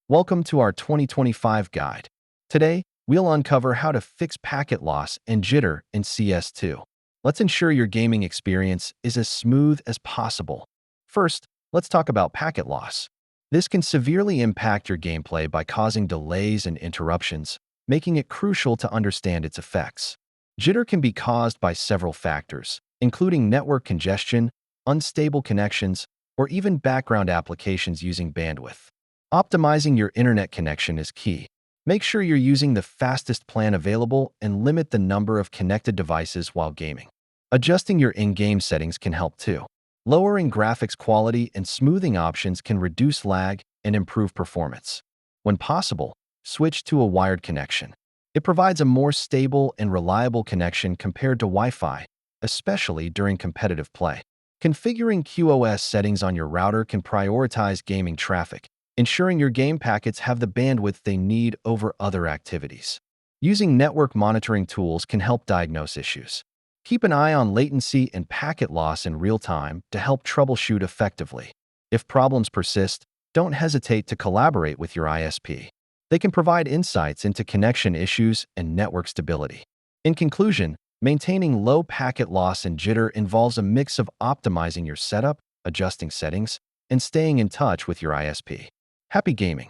Welcome to our 2025 guide. Today, we'll uncover how to fix packet loss and jitter in CS2. Let's ensure your gaming experience is as smooth as possible. First, let's talk about packet loss. This can severely impact your gameplay by causing delays and interruptions, making it crucial to understand its effects. Jitter can be caused by several factors, including network congestion, unstable connections, or even background applications using bandwidth. Optimizing your internet connection is key. Make sure you're using the fastest plan available and limit the number of connected devices while gaming. Adjusting your in-game settings can help too. Lowering graphics quality and smoothing options can reduce lag and improve performance. When possible, switch to a wired connection. It provides a more stable and reliable connection compared to Wi-Fi, especially during competitive play. Configuring QoS settings on your router can prioritize gaming traffic, ensuring your game packets have the bandwidth they need over other activities. Using network monitoring tools can help diagnose issues. Keep an eye on latency and packet loss in real time to help troubleshoot effectively. If problems persist, don't hesitate to collaborate with your ISP. They can provide insights into connection issues and network stability. In conclusion, maintaining low packet loss and jitter involves a mix of optimizing your setup, adjusting settings, and staying in touch with your ISP. Happy gaming!